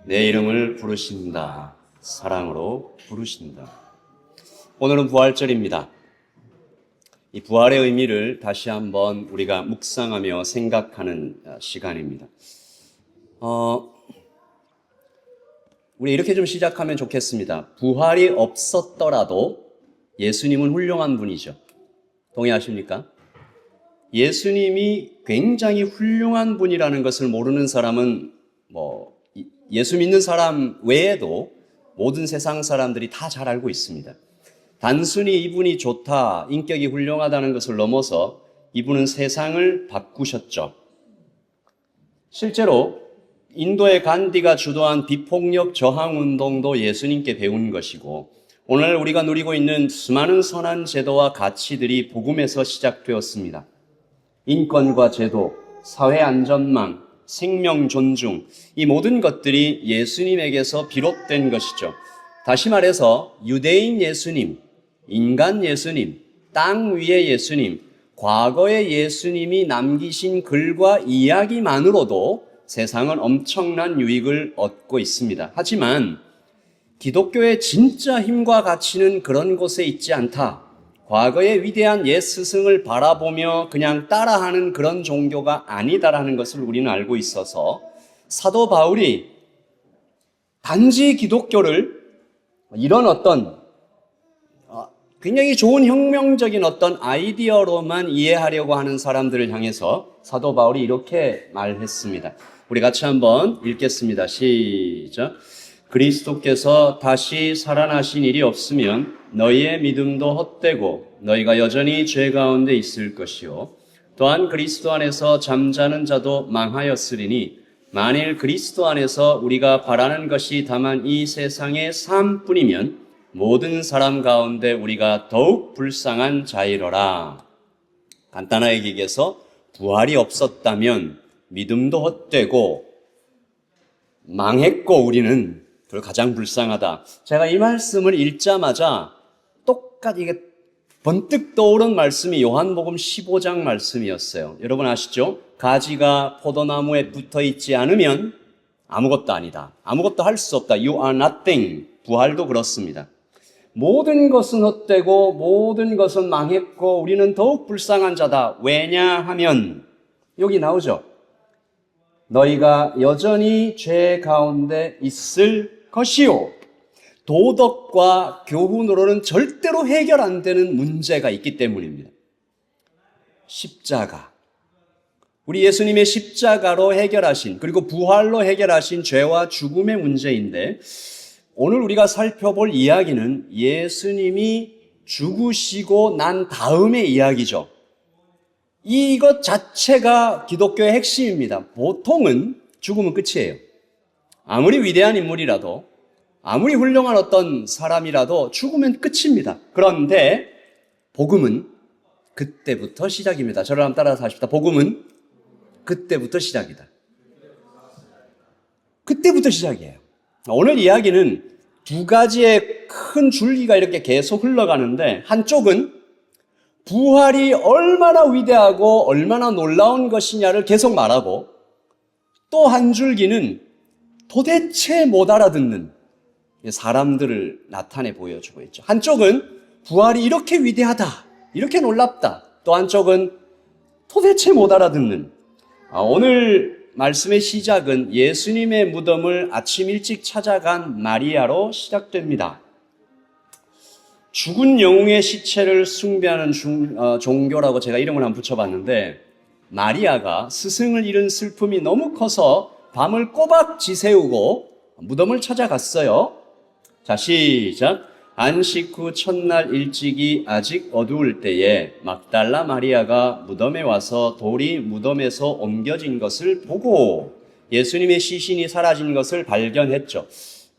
내 이름을 부르신다. 사랑으로 부르신다. 오늘은 부활절입니다. 이 부활의 의미를 다시 한번 우리가 묵상하며 생각하는 시간입니다. 우리 이렇게 좀 시작하면 좋겠습니다. 부활이 없었더라도 예수님은 훌륭한 분이죠. 동의하십니까? 예수님이 굉장히 훌륭한 분이라는 것을 모르는 사람은 예수 믿는 사람 외에도 모든 세상 사람들이 다 잘 알고 있습니다. 단순히 이분이 좋다, 인격이 훌륭하다는 것을 넘어서 이분은 세상을 바꾸셨죠. 실제로 인도의 간디가 주도한 비폭력 저항 운동도 예수님께 배운 것이고, 오늘 우리가 누리고 있는 수많은 선한 제도와 가치들이 복음에서 시작되었습니다. 인권과 제도, 사회 안전망, 생명 존중, 이 모든 것들이 예수님에게서 비롯된 것이죠. 다시 말해서 유대인 예수님, 인간 예수님, 땅 위의 예수님, 과거의 예수님이 남기신 글과 이야기만으로도 세상은 엄청난 유익을 얻고 있습니다. 하지만 기독교의 진짜 힘과 가치는 그런 곳에 있지 않다. 과거의 위대한 옛 스승을 바라보며 그냥 따라하는 그런 종교가 아니다라는 것을 우리는 알고 있어서 사도 바울이 단지 기독교를 이런 어떤 굉장히 좋은 혁명적인 어떤 아이디어로만 이해하려고 하는 사람들을 향해서 사도 바울이 이렇게 말했습니다. 우리 같이 한번 읽겠습니다. 시작. 그리스도께서 다시 살아나신 일이 없으면 너희의 믿음도 헛되고 너희가 여전히 죄 가운데 있을 것이요. 또한 그리스도 안에서 잠자는 자도 망하였으리니 만일 그리스도 안에서 우리가 바라는 것이 다만 이 세상의 삶뿐이면 모든 사람 가운데 우리가 더욱 불쌍한 자이러라. 간단하게 얘기해서 부활이 없었다면 믿음도 헛되고 망했고 우리는 그걸 가장 불쌍하다. 제가 이 말씀을 읽자마자 똑같이 이게 번뜩 떠오른 말씀이 요한복음 15장 말씀이었어요. 여러분 아시죠? 가지가 포도나무에 붙어 있지 않으면 아무것도 아니다. 아무것도 할 수 없다. You are nothing. 부활도 그렇습니다. 모든 것은 헛되고 모든 것은 망했고 우리는 더욱 불쌍한 자다. 왜냐하면 여기 나오죠. 너희가 여전히 죄 가운데 있을 것이요. 도덕과 교훈으로는 절대로 해결 안 되는 문제가 있기 때문입니다. 십자가. 우리 예수님의 십자가로 해결하신, 그리고 부활로 해결하신 죄와 죽음의 문제인데, 오늘 우리가 살펴볼 이야기는 예수님이 죽으시고 난 다음의 이야기죠. 이것 자체가 기독교의 핵심입니다. 보통은 죽으면 끝이에요. 아무리 위대한 인물이라도, 아무리 훌륭한 어떤 사람이라도 죽으면 끝입니다. 그런데 복음은 그때부터 시작입니다. 저를 한번 따라서 하십시다. 복음은 그때부터 시작이다. 그때부터 시작이에요. 오늘 이야기는 두 가지의 큰 줄기가 이렇게 계속 흘러가는데, 한쪽은 부활이 얼마나 위대하고 얼마나 놀라운 것이냐를 계속 말하고, 또 한 줄기는 도대체 못 알아듣는 사람들을 나타내 보여주고 있죠. 한쪽은 부활이 이렇게 위대하다, 이렇게 놀랍다. 또 한쪽은 도대체 못 알아듣는. 오늘 말씀의 시작은 예수님의 무덤을 아침 일찍 찾아간 마리아로 시작됩니다. 죽은 영웅의 시체를 숭배하는 종교라고 제가 이름을 한번 붙여봤는데, 마리아가 스승을 잃은 슬픔이 너무 커서 밤을 꼬박 지새우고 무덤을 찾아갔어요. 자, 시작. 안식 후 첫날 일찍이 아직 어두울 때에 막달라 마리아가 무덤에 와서 돌이 무덤에서 옮겨진 것을 보고 예수님의 시신이 사라진 것을 발견했죠.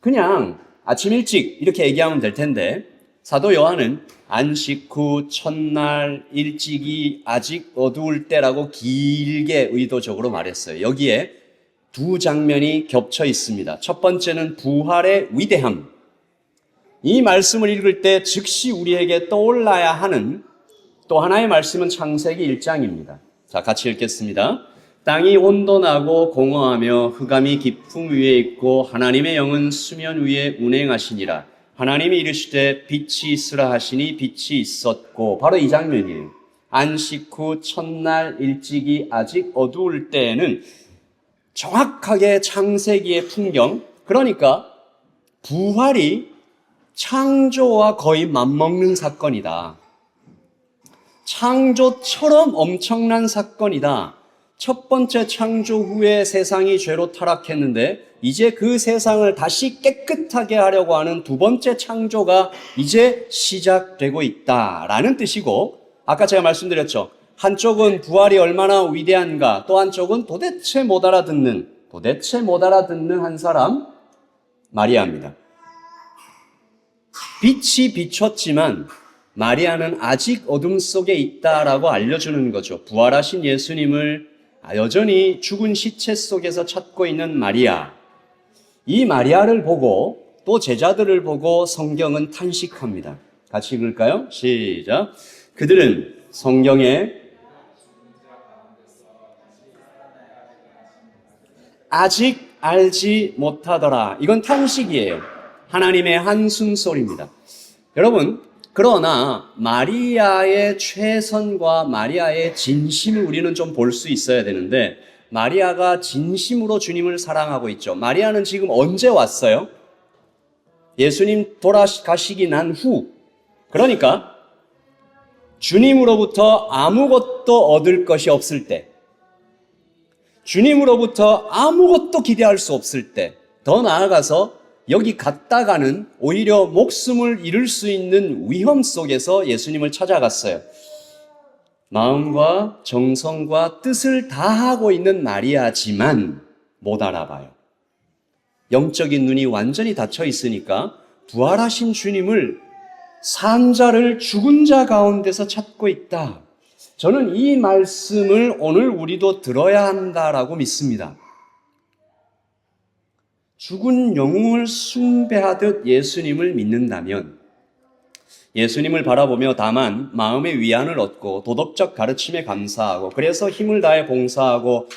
그냥 아침 일찍 이렇게 얘기하면 될 텐데, 사도 요한은 안식 후 첫날 일찍이 아직 어두울 때라고 길게 의도적으로 말했어요. 여기에 두 장면이 겹쳐 있습니다. 첫 번째는 부활의 위대함. 이 말씀을 읽을 때 즉시 우리에게 떠올라야 하는 또 하나의 말씀은 창세기 1장입니다. 자, 같이 읽겠습니다. 땅이 혼돈하고 공허하며 흑암이 깊음 위에 있고 하나님의 영은 수면 위에 운행하시니라. 하나님이 이르시되 빛이 있으라 하시니 빛이 있었고, 바로 이 장면이에요. 안식 후 첫날 일찍이 아직 어두울 때에는 정확하게 창세기의 풍경, 그러니까 부활이 창조와 거의 맞먹는 사건이다. 창조처럼 엄청난 사건이다. 첫 번째 창조 후에 세상이 죄로 타락했는데 이제 그 세상을 다시 깨끗하게 하려고 하는 두 번째 창조가 이제 시작되고 있다라는 뜻이고, 아까 제가 말씀드렸죠. 한쪽은 부활이 얼마나 위대한가, 또 한쪽은 도대체 못 알아듣는 한 사람, 마리아입니다. 빛이 비췄지만 마리아는 아직 어둠 속에 있다라고 알려주는 거죠. 부활하신 예수님을 여전히 죽은 시체 속에서 찾고 있는 마리아. 이 마리아를 보고 또 제자들을 보고 성경은 탄식합니다. 같이 읽을까요? 시작. 그들은 성경에 아직 알지 못하더라. 이건 탄식이에요. 하나님의 한숨 소리입니다. 여러분, 그러나 마리아의 최선과 마리아의 진심을 우리는 좀 볼 수 있어야 되는데, 마리아가 진심으로 주님을 사랑하고 있죠. 마리아는 지금 언제 왔어요? 예수님 돌아가시기 난 후. 그러니까 주님으로부터 아무것도 얻을 것이 없을 때, 주님으로부터 아무것도 기대할 수 없을 때, 더 나아가서 여기 갔다가는 오히려 목숨을 잃을 수 있는 위험 속에서 예수님을 찾아갔어요. 마음과 정성과 뜻을 다하고 있는 마리아지만 못 알아봐요. 영적인 눈이 완전히 닫혀 있으니까 부활하신 주님을 산 자를 죽은 자 가운데서 찾고 있다. 저는 이 말씀을 오늘 우리도 들어야 한다라고 믿습니다. 죽은 영웅을 숭배하듯 예수님을 믿는다면 예수님을 바라보며 다만 마음의 위안을 얻고 도덕적 가르침에 감사하고 그래서 힘을 다해 봉사하고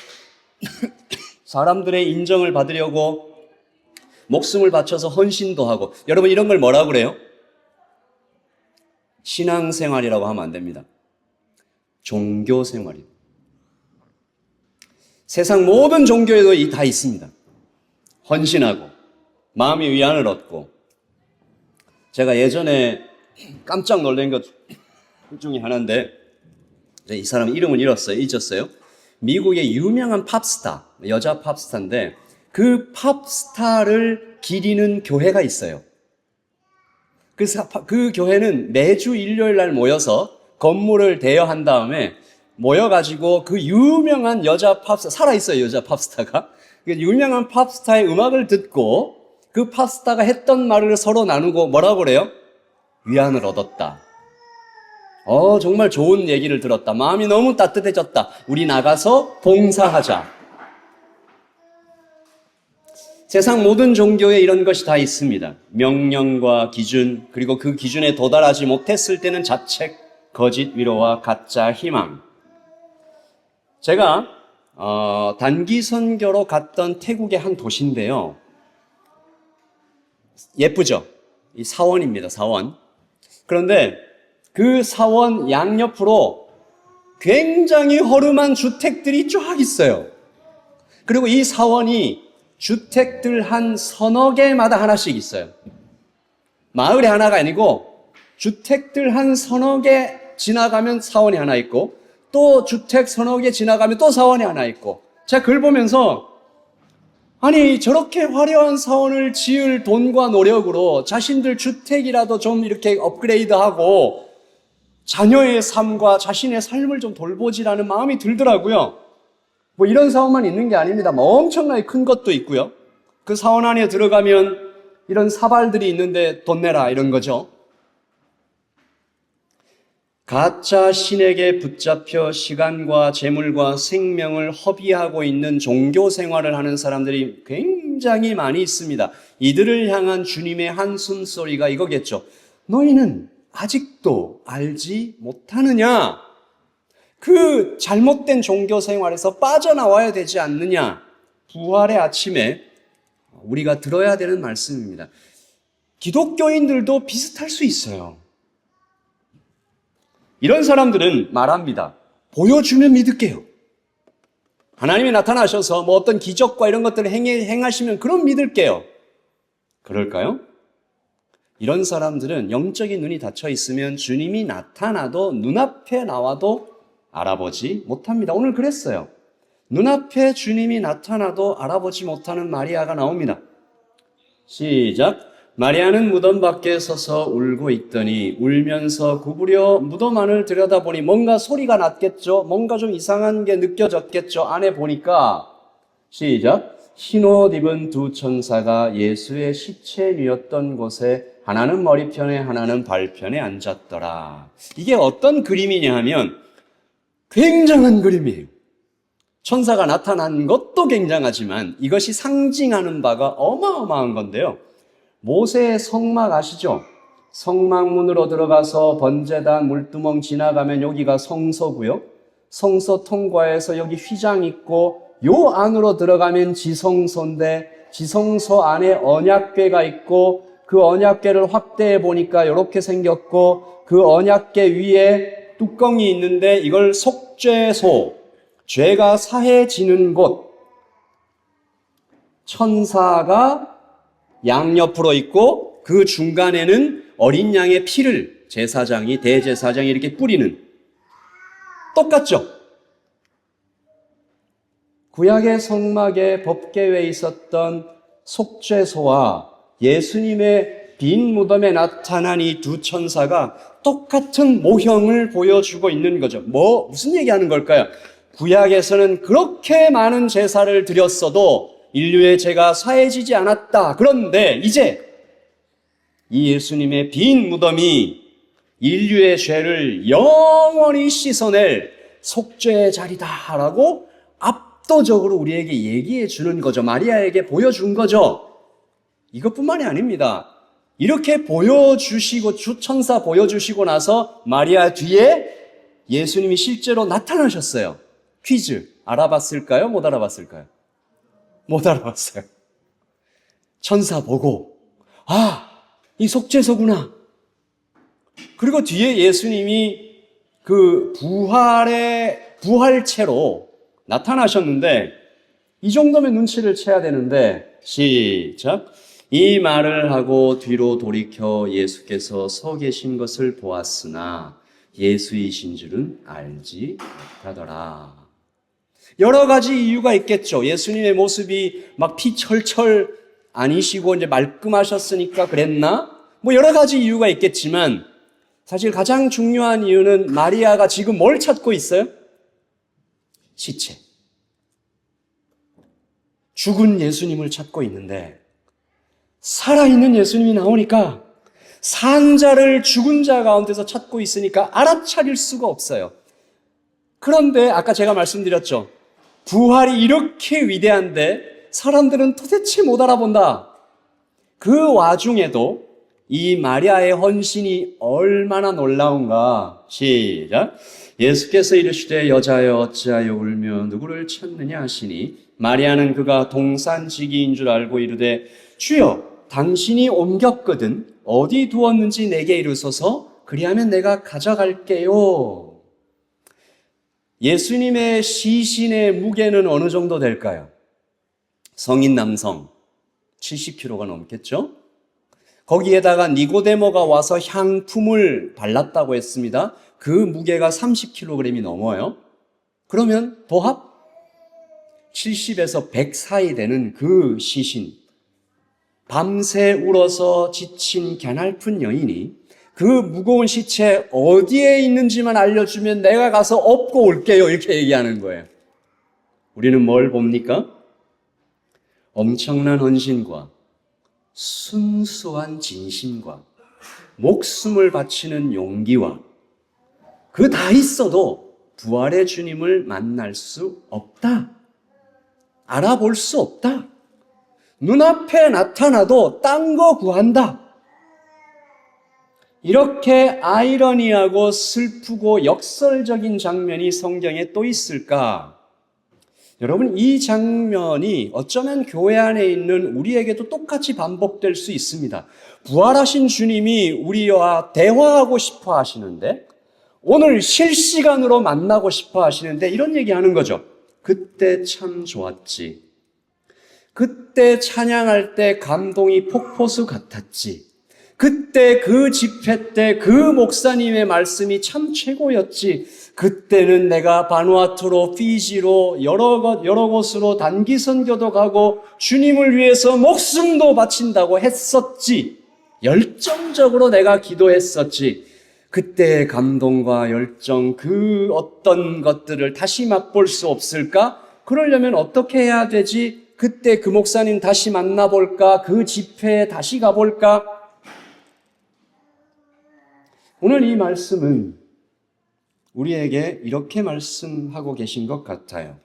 사람들의 인정을 받으려고 목숨을 바쳐서 헌신도 하고, 여러분 이런 걸 뭐라고 그래요? 신앙생활이라고 하면 안 됩니다. 종교생활이에요. 세상 모든 종교에도 다 있습니다. 헌신하고 마음의 위안을 얻고. 제가 예전에 깜짝 놀란 것 중에 하나인데, 이 사람 이름은 잊었어요. 미국의 유명한 팝스타, 여자 팝스타인데 그 팝스타를 기리는 교회가 있어요. 그 교회는 매주 일요일 날 모여서 건물을 대여한 다음에 모여가지고 그 유명한 여자 팝스타, 살아있어요, 여자 팝스타가. 유명한 팝스타의 음악을 듣고 그 팝스타가 했던 말을 서로 나누고 뭐라고 그래요? 위안을 얻었다. 정말 좋은 얘기를 들었다. 마음이 너무 따뜻해졌다. 우리 나가서 봉사하자. 세상 모든 종교에 이런 것이 다 있습니다. 명령과 기준, 그리고 그 기준에 도달하지 못했을 때는 자책, 거짓 위로와 가짜 희망. 제가 단기 선교로 갔던 태국의 한 도시인데요. 예쁘죠? 이 사원입니다, 사원. 그런데 그 사원 양옆으로 굉장히 허름한 주택들이 쫙 있어요. 그리고 이 사원이 주택들 한 서너 개마다 하나씩 있어요. 마을에 하나가 아니고 주택들 한 서너 개 지나가면 사원이 하나 있고, 또 주택 서너 개 지나가면 또 사원이 하나 있고. 제가 그걸 보면서 아니 저렇게 화려한 사원을 지을 돈과 노력으로 자신들 주택이라도 좀 이렇게 업그레이드하고 자녀의 삶과 자신의 삶을 좀 돌보지라는 마음이 들더라고요. 뭐 이런 사원만 있는 게 아닙니다. 뭐 엄청나게 큰 것도 있고요. 그 사원 안에 들어가면 이런 사발들이 있는데 돈 내라 이런 거죠. 가짜 신에게 붙잡혀 시간과 재물과 생명을 허비하고 있는 종교 생활을 하는 사람들이 굉장히 많이 있습니다. 이들을 향한 주님의 한숨 소리가 이거겠죠. 너희는 아직도 알지 못하느냐? 그 잘못된 종교 생활에서 빠져나와야 되지 않느냐. 부활의 아침에 우리가 들어야 되는 말씀입니다. 기독교인들도 비슷할 수 있어요. 이런 사람들은 말합니다. 보여주면 믿을게요. 하나님이 나타나셔서 뭐 어떤 기적과 이런 것들을 행하시면 그럼 믿을게요. 그럴까요? 이런 사람들은 영적인 눈이 닫혀 있으면 주님이 나타나도 눈앞에 나와도 알아보지 못합니다. 오늘 그랬어요. 눈앞에 주님이 나타나도 알아보지 못하는 마리아가 나옵니다. 시작. 마리아는 무덤 밖에 서서 울고 있더니 울면서 구부려 무덤 안을 들여다보니 뭔가 소리가 났겠죠. 뭔가 좀 이상한 게 느껴졌겠죠. 안에 보니까 시작. 흰옷 입은 두 천사가 예수의 시체 뉘었던 곳에 하나는 머리편에 하나는 발편에 앉았더라. 이게 어떤 그림이냐 하면 굉장한 그림이에요. 천사가 나타난 것도 굉장하지만 이것이 상징하는 바가 어마어마한 건데요. 모세의 성막 아시죠? 성막문으로 들어가서 번제단 물두멍 지나가면 여기가 성소고요. 성소 통과해서 여기 휘장 있고 요 안으로 들어가면 지성소인데 지성소 안에 언약궤가 있고 그 언약궤를 확대해 보니까 이렇게 생겼고 그 언약궤 위에 뚜껑이 있는데 이걸 속죄소, 죄가 사해지는 곳. 천사가 양옆으로 있고 그 중간에는 어린 양의 피를 제사장이 대제사장이 이렇게 뿌리는 똑같죠? 구약의 성막에 법궤에 있었던 속죄소와 예수님의 빈 무덤에 나타난 이 두 천사가 똑같은 모형을 보여주고 있는 거죠. 무슨 얘기하는 걸까요? 구약에서는 그렇게 많은 제사를 드렸어도 인류의 죄가 사해지지 않았다. 그런데 이제 이 예수님의 빈 무덤이 인류의 죄를 영원히 씻어낼 속죄의 자리다라고 압도적으로 우리에게 얘기해 주는 거죠. 마리아에게 보여준 거죠. 이것뿐만이 아닙니다. 이렇게 보여주시고 주천사 보여주시고 나서 마리아 뒤에 예수님이 실제로 나타나셨어요. 퀴즈. 알아봤을까요? 못 알아봤을까요? 못 알아봤어요. 천사 보고 이 속죄소구나. 그리고 뒤에 예수님이 그 부활체로 나타나셨는데 이 정도면 눈치를 채야 되는데 시작. 이 말을 하고 뒤로 돌이켜 예수께서 서 계신 것을 보았으나 예수이신 줄은 알지 못하더라. 여러 가지 이유가 있겠죠. 예수님의 모습이 막 피철철 아니시고 이제 말끔하셨으니까 그랬나? 여러 가지 이유가 있겠지만 사실 가장 중요한 이유는 마리아가 지금 뭘 찾고 있어요? 시체. 죽은 예수님을 찾고 있는데 살아있는 예수님이 나오니까 산 자를 죽은 자 가운데서 찾고 있으니까 알아차릴 수가 없어요. 그런데 아까 제가 말씀드렸죠. 부활이 이렇게 위대한데 사람들은 도대체 못 알아본다. 그 와중에도 이 마리아의 헌신이 얼마나 놀라운가. 시작. 예수께서 이르시되 여자여 어찌하여 울며 누구를 찾느냐 하시니 마리아는 그가 동산지기인 줄 알고 이르되 주여 당신이 옮겼거든 어디 두었는지 내게 이르소서 그리하면 내가 가져갈게요. 예수님의 시신의 무게는 어느 정도 될까요? 성인 남성 70kg가 넘겠죠? 거기에다가 니고데모가 와서 향품을 발랐다고 했습니다. 그 무게가 30kg이 넘어요. 그러면 도합 70에서 100 사이 되는 그 시신, 밤새 울어서 지친 갸냘픈 여인이 그 무거운 시체 어디에 있는지만 알려주면 내가 가서 업고 올게요. 이렇게 얘기하는 거예요. 우리는 뭘 봅니까? 엄청난 헌신과 순수한 진심과 목숨을 바치는 용기와 그 다 있어도 부활의 주님을 만날 수 없다. 알아볼 수 없다. 눈앞에 나타나도 딴 거 구한다. 이렇게 아이러니하고 슬프고 역설적인 장면이 성경에 또 있을까? 여러분, 이 장면이 어쩌면 교회 안에 있는 우리에게도 똑같이 반복될 수 있습니다. 부활하신 주님이 우리와 대화하고 싶어 하시는데, 오늘 실시간으로 만나고 싶어 하시는데, 이런 얘기 하는 거죠. 그때 참 좋았지. 그때 찬양할 때 감동이 폭포수 같았지. 그때 그 집회 때 그 목사님의 말씀이 참 최고였지. 그때는 내가 바누아투로, 피지로 여러 곳으로 단기 선교도 가고 주님을 위해서 목숨도 바친다고 했었지. 열정적으로 내가 기도했었지. 그때의 감동과 열정, 그 어떤 것들을 다시 맛볼 수 없을까? 그러려면 어떻게 해야 되지? 그때 그 목사님 다시 만나볼까? 그 집회에 다시 가볼까? 오늘 이 말씀은 우리에게 이렇게 말씀하고 계신 것 같아요.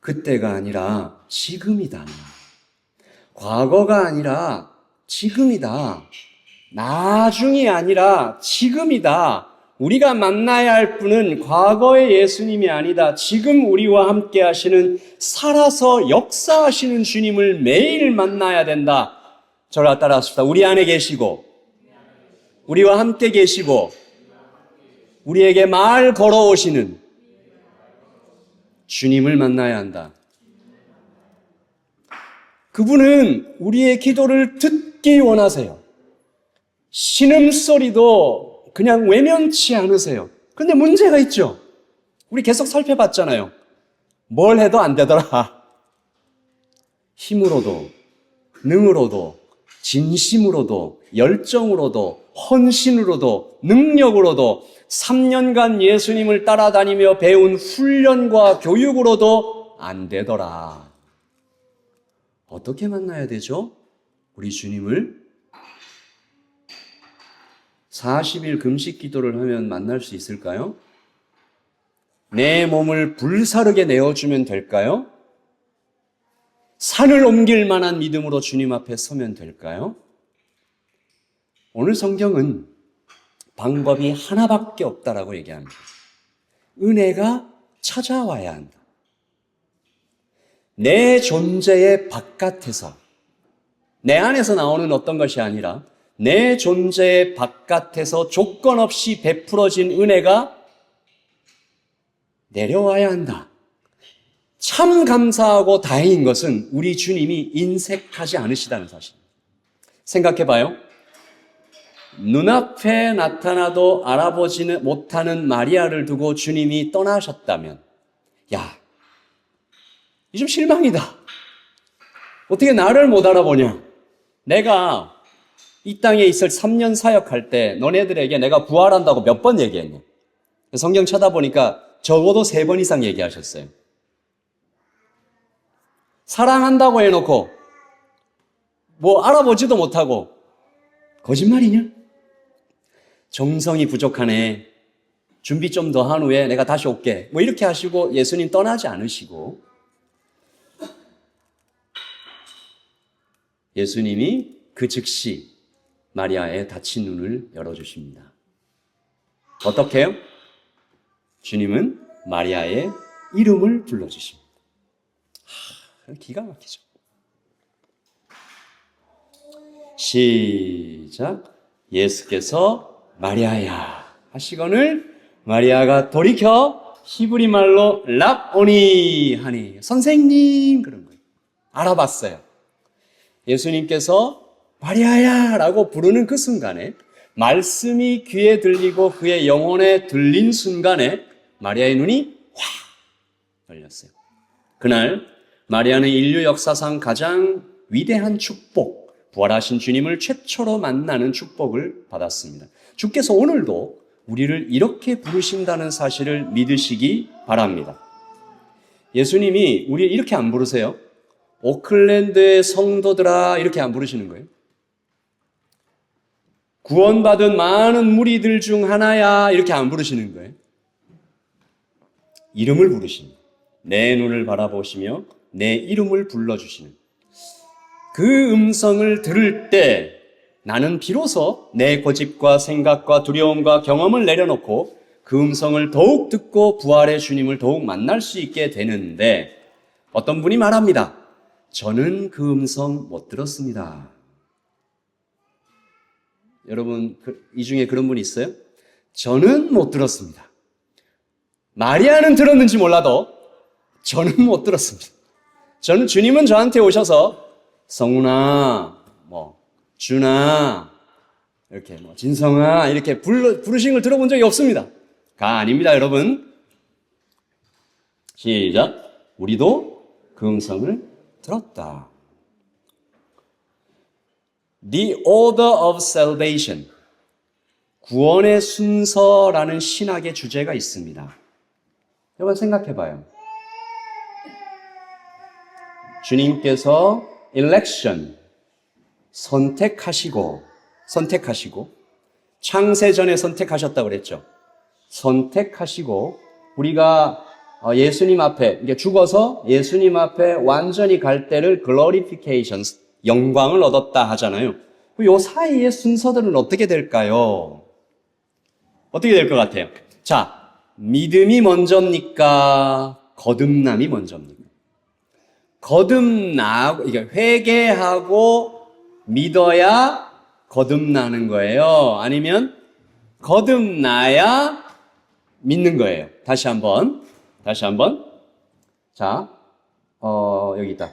그때가 아니라 지금이다. 과거가 아니라 지금이다. 나중이 아니라 지금이다. 우리가 만나야 할 분은 과거의 예수님이 아니다. 지금 우리와 함께 하시는 살아서 역사하시는 주님을 매일 만나야 된다. 저를 따라하십시다. 우리 안에 계시고 우리와 함께 계시고 우리에게 말 걸어오시는 주님을 만나야 한다. 그분은 우리의 기도를 듣기 원하세요. 신음소리도 그냥 외면치 않으세요. 근데 문제가 있죠. 우리 계속 살펴봤잖아요. 뭘 해도 안 되더라. 힘으로도, 능으로도, 진심으로도, 열정으로도, 헌신으로도, 능력으로도 3년간 예수님을 따라다니며 배운 훈련과 교육으로도 안 되더라. 어떻게 만나야 되죠? 우리 주님을 40일 금식 기도를 하면 만날 수 있을까요? 내 몸을 불사르게 내어주면 될까요? 산을 옮길 만한 믿음으로 주님 앞에 서면 될까요? 오늘 성경은 방법이 하나밖에 없다라고 얘기합니다. 은혜가 찾아와야 한다. 내 존재의 바깥에서, 내 안에서 나오는 어떤 것이 아니라 내 존재의 바깥에서 조건 없이 베풀어진 은혜가 내려와야 한다. 참 감사하고 다행인 것은 우리 주님이 인색하지 않으시다는 사실입니다. 생각해봐요. 눈앞에 나타나도 알아보지는 못하는 마리아를 두고 주님이 떠나셨다면, 야, 이 좀 실망이다. 어떻게 나를 못 알아보냐? 내가 이 땅에 있을 3년 사역할 때 너네들에게 내가 부활한다고 몇 번 얘기했냐? 성경 쳐다보니까 적어도 3번 이상 얘기하셨어요. 사랑한다고 해놓고 뭐 알아보지도 못하고 거짓말이냐? 정성이 부족하네. 준비 좀 더 한 후에 내가 다시 올게. 뭐 이렇게 하시고 예수님 떠나지 않으시고 예수님이 그 즉시 마리아의 닫힌 눈을 열어주십니다. 어떻게 해요? 주님은 마리아의 이름을 불러주십니다. 기가 막히죠. 시작. 예수께서 마리아야 하시거늘 마리아가 돌이켜 히브리 말로 랍오니 하니 선생님 그런 거예요. 알아봤어요. 예수님께서 마리아야 라고 부르는 그 순간에 말씀이 귀에 들리고 그의 영혼에 들린 순간에 마리아의 눈이 확 열렸어요. 그날 마리아는 인류 역사상 가장 위대한 축복, 부활하신 주님을 최초로 만나는 축복을 받았습니다. 주께서 오늘도 우리를 이렇게 부르신다는 사실을 믿으시기 바랍니다. 예수님이 우리를 이렇게 안 부르세요. 오클랜드의 성도들아 이렇게 안 부르시는 거예요. 구원받은 많은 무리들 중 하나야 이렇게 안 부르시는 거예요. 이름을 부르십니다. 내 눈을 바라보시며 내 이름을 불러주시는 그 음성을 들을 때 나는 비로소 내 고집과 생각과 두려움과 경험을 내려놓고 그 음성을 더욱 듣고 부활의 주님을 더욱 만날 수 있게 되는데 어떤 분이 말합니다. 저는 그 음성 못 들었습니다. 여러분, 이 중에 그런 분이 있어요? 저는 못 들었습니다. 마리아는 들었는지 몰라도 저는 못 들었습니다. 저는 주님은 저한테 오셔서 성훈아, 준아, 이렇게 진성아 이렇게 부르신 걸 들어본 적이 없습니다. 가 아닙니다, 여러분. 시작. 우리도 그 음성을 들었다. The order of salvation. 구원의 순서라는 신학의 주제가 있습니다. 여러분 생각해봐요. 주님께서 election, 선택하시고 창세전에 선택하셨다고 그랬죠. 선택하시고 우리가 예수님 앞에 이게 죽어서 예수님 앞에 완전히 갈 때를 glorification, 영광을 얻었다 하잖아요. 이 사이의 순서들은 어떻게 될까요? 어떻게 될 것 같아요? 자, 믿음이 먼저입니까? 거듭남이 먼저입니까? 이게 회개하고 믿어야 거듭나는 거예요? 아니면 거듭나야 믿는 거예요? 다시 한번. 자, 여기 있다.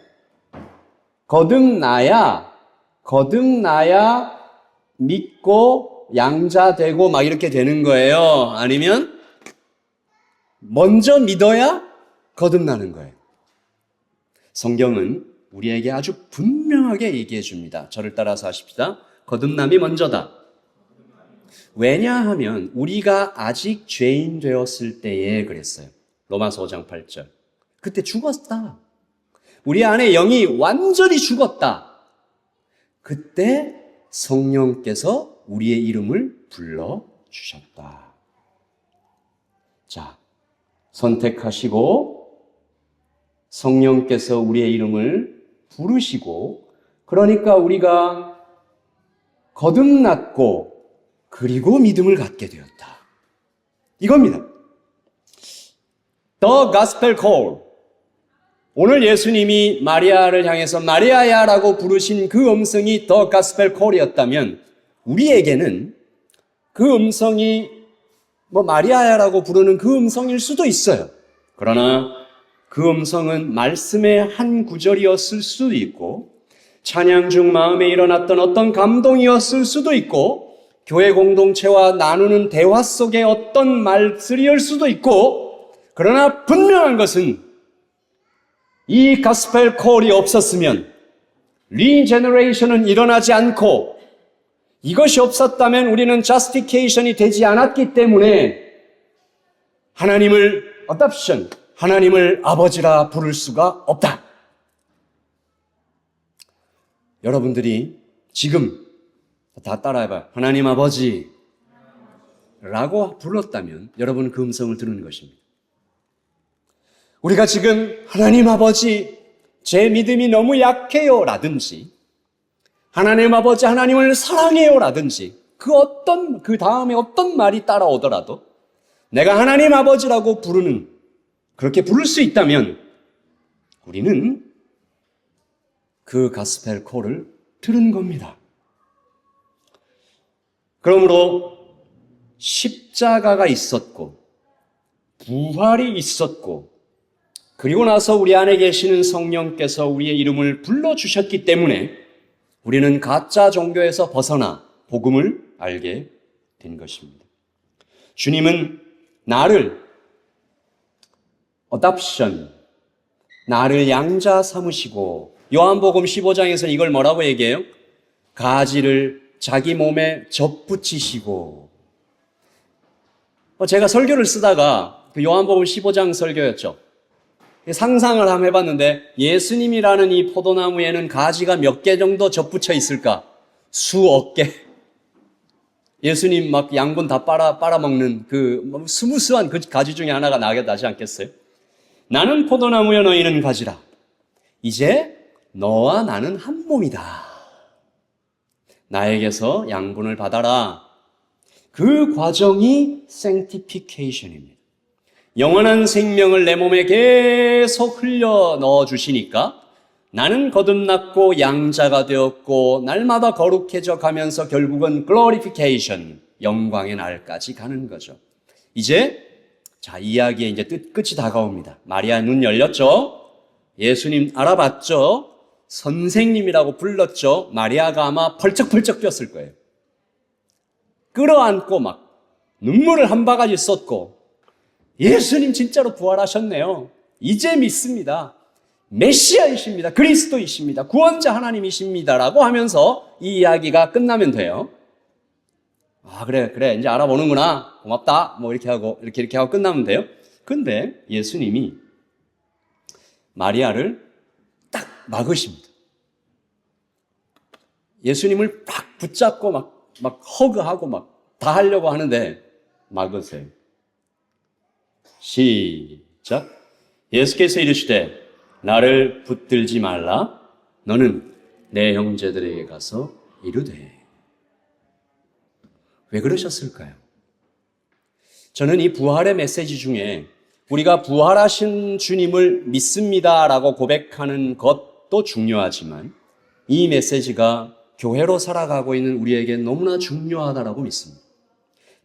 거듭나야 믿고 양자되고 막 이렇게 되는 거예요? 아니면 먼저 믿어야 거듭나는 거예요? 성경은 우리에게 아주 분명하게 얘기해 줍니다. 저를 따라서 하십시다. 거듭남이 먼저다. 왜냐하면 우리가 아직 죄인 되었을 때에 그랬어요. 로마서 5장 8절. 그때 죽었다. 우리 안에 영이 완전히 죽었다. 그때 성령께서 우리의 이름을 불러주셨다. 자, 선택하시고 성령께서 우리의 이름을 부르시고 그러니까 우리가 거듭났고 그리고 믿음을 갖게 되었다. 이겁니다. The Gospel Call. 오늘 예수님이 마리아를 향해서 마리아야라고 부르신 그 음성이 The Gospel Call이었다면 우리에게는 그 음성이 마리아야라고 부르는 그 음성일 수도 있어요. 그러나 그 음성은 말씀의 한 구절이었을 수도 있고 찬양 중 마음에 일어났던 어떤 감동이었을 수도 있고 교회 공동체와 나누는 대화 속의 어떤 말들일 수도 있고 그러나 분명한 것은 이 가스펠 콜이 없었으면 리제너레이션은 일어나지 않고 이것이 없었다면 우리는 저스티케이션이 되지 않았기 때문에 하나님을 adoption, 하나님을 아버지라 부를 수가 없다. 여러분들이 지금 다 따라해봐요. 하나님 아버지 라고 불렀다면 여러분은 그 음성을 들은 것입니다. 우리가 지금 하나님 아버지 제 믿음이 너무 약해요 라든지 하나님 아버지 하나님을 사랑해요 라든지 그 다음에 어떤 말이 따라오더라도 내가 하나님 아버지라고 그렇게 부를 수 있다면 우리는 그 가스펠 콜을 들은 겁니다. 그러므로 십자가가 있었고 부활이 있었고 그리고 나서 우리 안에 계시는 성령께서 우리의 이름을 불러주셨기 때문에 우리는 가짜 종교에서 벗어나 복음을 알게 된 것입니다. 주님은 나를 adoption, 나를 양자 삼으시고 요한복음 15장에서 이걸 뭐라고 얘기해요? 가지를 자기 몸에 접붙이시고 제가 설교를 쓰다가 그 요한복음 15장 설교였죠. 상상을 한번 해봤는데 예수님이라는 이 포도나무에는 가지가 몇 개 정도 접붙여 있을까? 수억 개. 예수님 막 양분 다 빨아먹는 그 스무스한 그 가지 중에 하나가 나지 않겠어요? 나는 포도나무여 너희는 가지라. 이제 너와 나는 한 몸이다. 나에게서 양분을 받아라. 그 과정이 sanctification입니다. 영원한 생명을 내 몸에 계속 흘려 넣어 주시니까 나는 거듭났고 양자가 되었고 날마다 거룩해져 가면서 결국은 glorification, 영광의 날까지 가는 거죠. 이제 이야기의 이제 끝이 다가옵니다. 마리아 눈 열렸죠? 예수님 알아봤죠? 선생님이라고 불렀죠? 마리아가 아마 펄쩍펄쩍 뛰었을 거예요. 끌어안고 막 눈물을 한 바가지 쏟고 예수님 진짜로 부활하셨네요. 이제 믿습니다. 메시아이십니다. 그리스도이십니다. 구원자 하나님이십니다라고 하면서 이 이야기가 끝나면 돼요. 아, 그래. 이제 알아보는구나. 고맙다. 뭐 이렇게 하고 끝나면 돼요. 근데 예수님이 마리아를 딱 막으십니다. 예수님을 딱 붙잡고 막 허그하고 막 다 하려고 하는데 막으세요. 시작. 예수께서 이르시되 나를 붙들지 말라. 너는 내 형제들에게 가서 이르되. 왜 그러셨을까요? 저는 이 부활의 메시지 중에 우리가 부활하신 주님을 믿습니다라고 고백하는 것도 중요하지만 이 메시지가 교회로 살아가고 있는 우리에게 너무나 중요하다라고 믿습니다.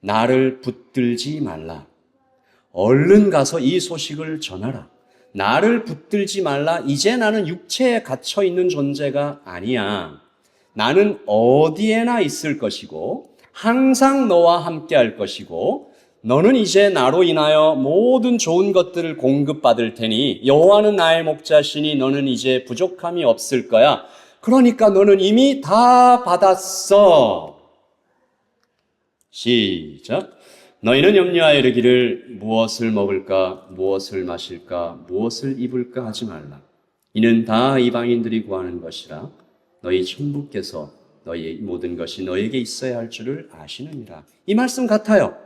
나를 붙들지 말라. 얼른 가서 이 소식을 전하라. 나를 붙들지 말라. 이제 나는 육체에 갇혀 있는 존재가 아니야. 나는 어디에나 있을 것이고 항상 너와 함께 할 것이고 너는 이제 나로 인하여 모든 좋은 것들을 공급받을 테니 여호와는 나의 목자시니 너는 이제 부족함이 없을 거야. 그러니까 너는 이미 다 받았어. 시작. 너희는 염려하여 이르기를 무엇을 먹을까, 무엇을 마실까, 무엇을 입을까 하지 말라. 이는 다 이방인들이 구하는 것이라. 너희 천부께서 너희의 모든 것이 너희에게 있어야 할 줄을 아시느니라. 이 말씀 같아요.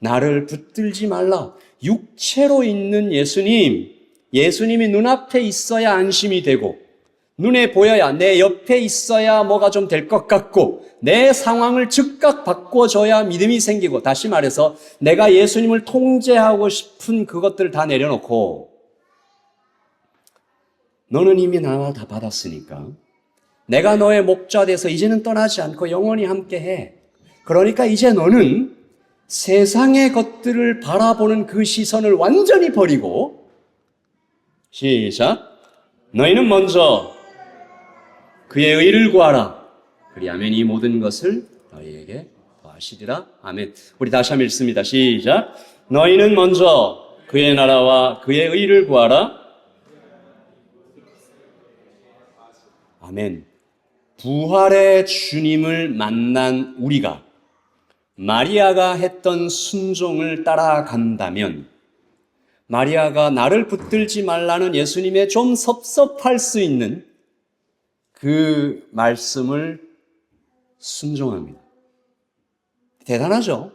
나를 붙들지 말라. 육체로 있는 예수님이 눈앞에 있어야 안심이 되고 눈에 보여야 내 옆에 있어야 뭐가 좀 될 것 같고 내 상황을 즉각 바꿔줘야 믿음이 생기고 다시 말해서 내가 예수님을 통제하고 싶은 그것들을 다 내려놓고 너는 이미 나와 다 받았으니까 내가 너의 목자 돼서 이제는 떠나지 않고 영원히 함께해. 그러니까 이제 너는 세상의 것들을 바라보는 그 시선을 완전히 버리고 시작. 너희는 먼저 그의 의를 구하라. 그리하면 이 모든 것을 너희에게 더하시리라. 아멘. 우리 다시 한번 읽습니다. 시작. 너희는 먼저 그의 나라와 그의 의를 구하라. 아멘. 부활의 주님을 만난 우리가 마리아가 했던 순종을 따라간다면 마리아가 나를 붙들지 말라는 예수님의 좀 섭섭할 수 있는 그 말씀을 순종합니다. 대단하죠?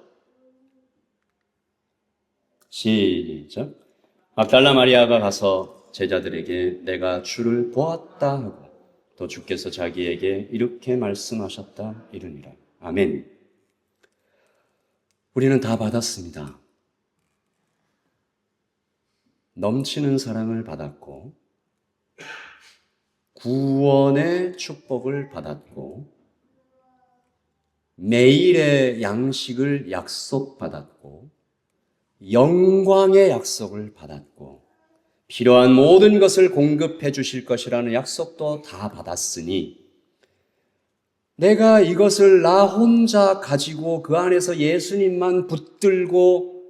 시작. 막달라 마리아가 가서 제자들에게 내가 주를 보았다 하고 또 주께서 자기에게 이렇게 말씀하셨다 이르니라. 아멘. 우리는 다 받았습니다. 넘치는 사랑을 받았고 구원의 축복을 받았고 매일의 양식을 약속받았고 영광의 약속을 받았고 필요한 모든 것을 공급해 주실 것이라는 약속도 다 받았으니 내가 이것을 나 혼자 가지고 그 안에서 예수님만 붙들고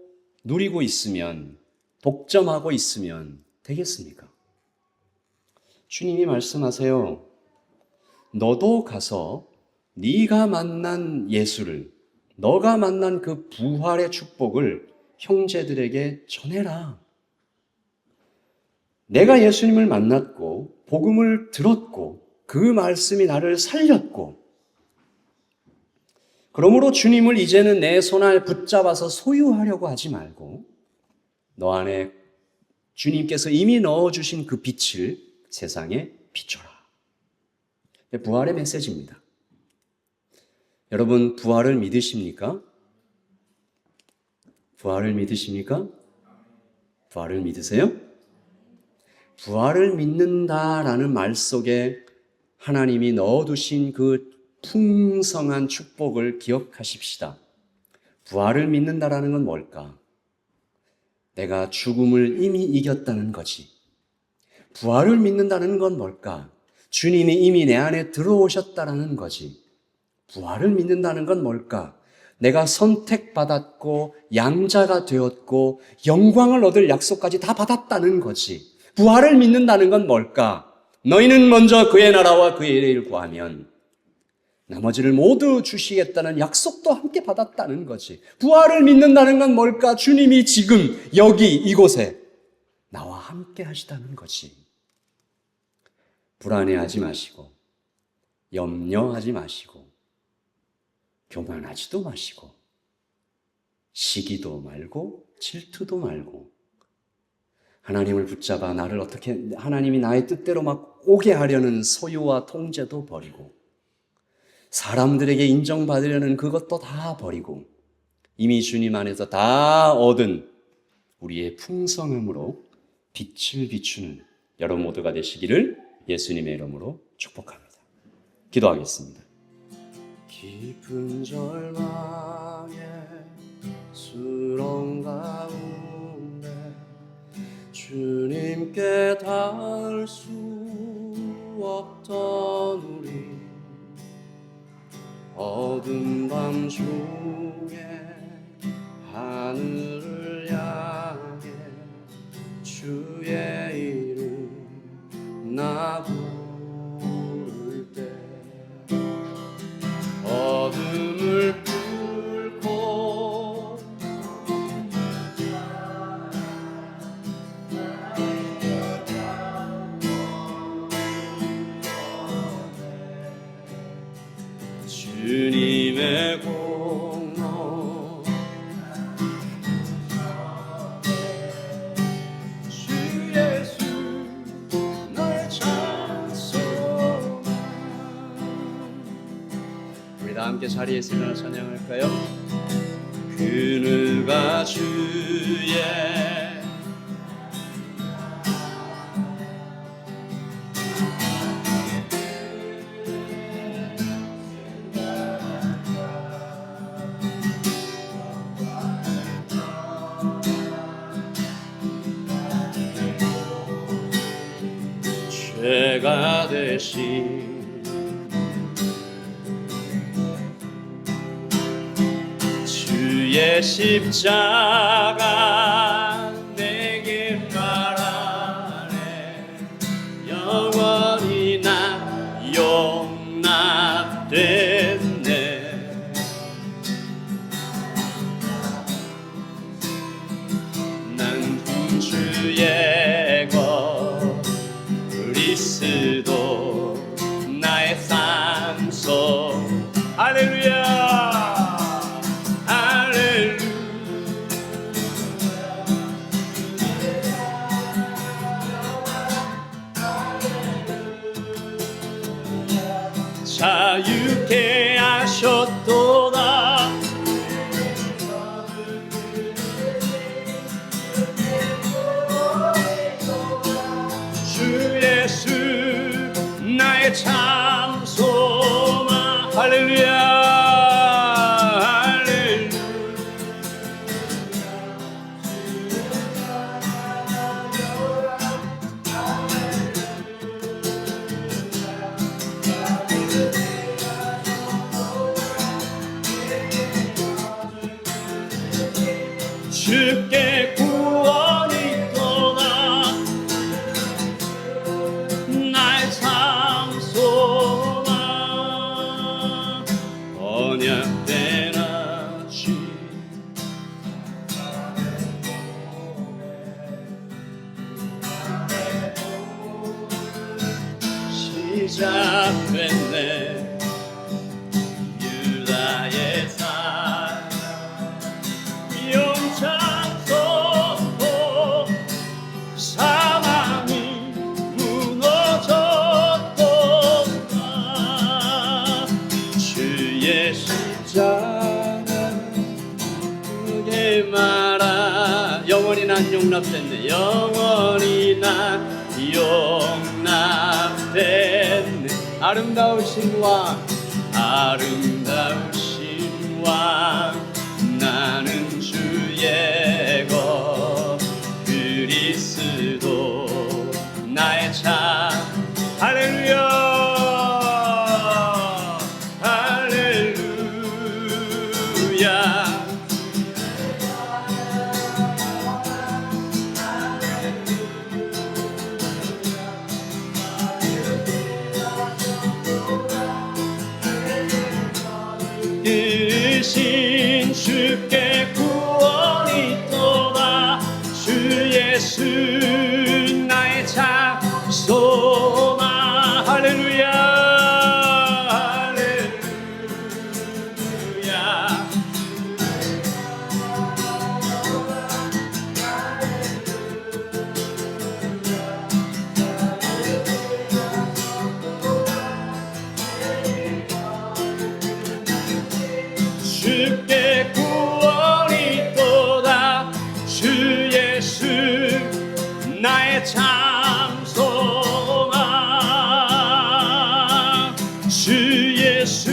누리고 있으면 독점하고 있으면 되겠습니까? 주님이 말씀하세요. 너도 가서 네가 만난 예수를, 너가 만난 그 부활의 축복을 형제들에게 전해라. 내가 예수님을 만났고 복음을 들었고 그 말씀이 나를 살렸고 그러므로 주님을 이제는 내 손안에 붙잡아서 소유하려고 하지 말고 너 안에 주님께서 이미 넣어주신 그 빛을 세상에 비춰라. 부활의 메시지입니다. 여러분, 부활을 믿으십니까? 부활을 믿으십니까? 부활을 믿으세요? 부활을 믿는다라는 말 속에 하나님이 넣어두신 그 풍성한 축복을 기억하십시다. 부활을 믿는다라는 건 뭘까? 내가 죽음을 이미 이겼다는 거지. 부활을 믿는다는 건 뭘까? 주님이 이미 내 안에 들어오셨다는 거지. 부활을 믿는다는 건 뭘까? 내가 선택받았고 양자가 되었고 영광을 얻을 약속까지 다 받았다는 거지. 부활을 믿는다는 건 뭘까? 너희는 먼저 그의 나라와 그의 의를 구하면 나머지를 모두 주시겠다는 약속도 함께 받았다는 거지. 부활을 믿는다는 건 뭘까? 주님이 지금 여기 이곳에 나와 함께 하시다는 거지. 불안해하지 마시고 염려하지 마시고 교만하지도 마시고 시기도 말고 질투도 말고 하나님을 붙잡아 나를 어떻게 하나님이 나의 뜻대로 막 오게 하려는 소유와 통제도 버리고 사람들에게 인정받으려는 그것도 다 버리고 이미 주님 안에서 다 얻은 우리의 풍성함으로 빛을 비추는 여러분 모두가 되시기를 예수님의 이름으로 축복합니다. 기도하겠습니다. 깊은 절망에 수렁 가운데 주님께 닿을 수 없던 우리 어두운 밤 중에 하늘을 향해 주의 이름 나 부를 때 어둠을 뚫고 주님의 공로 주 예수 나의 찬송 우리 다 함께 자리에서 일어나 찬양할까요? 그늘과 주의 죄가 되신 주의 십자가 내게 말하네 영원히 나 용납됐네 난 주의 것 그리스도 나의 산소 할렐루야 자유케 하셨도다 주 예수 나의 참 소망 할렐루야 주께 구원이 있도다 나의 참 소망 언약된 아침 시작됐네 유다의 산 영창 영원히 난 용납됐네. 영원히 난 용납됐네. 아름다우신 왕, 아름다우신 왕, 나는 주의 것 그리스도 나의 참. 할렐루야, 할렐루야. 이르신 주께 구원이 있도다. 주 예수 나의 자소나. 할렐루야, 할렐루야. 주께 구원이 있도다. 주 예수 나의 참소나. 주 예수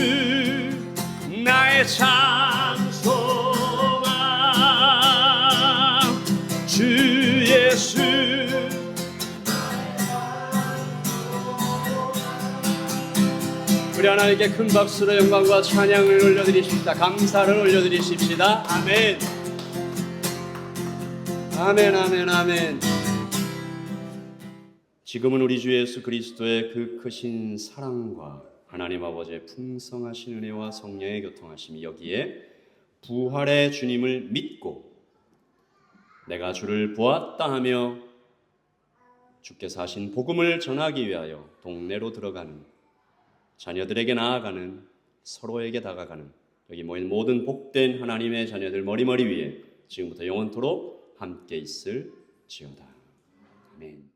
나의 참소나. 주 예수. 우리 하나님께 큰 박수로 영광과 찬양을 올려드리십시다. 감사를 올려드리십시다. 아멘. 아멘, 아멘, 아멘. 지금은 우리 주 예수 그리스도의 그 크신 사랑과 하나님 아버지의 풍성하신 은혜와 성령의 교통하심이 여기에 부활의 주님을 믿고 내가 주를 보았다 하며 주께서 하신 복음을 전하기 위하여 동네로 들어가는, 자녀들에게 나아가는, 서로에게 다가가는 여기 모인 모든 복된 하나님의 자녀들 머리머리 위에 지금부터 영원토록 함께 있을지어다. 아멘.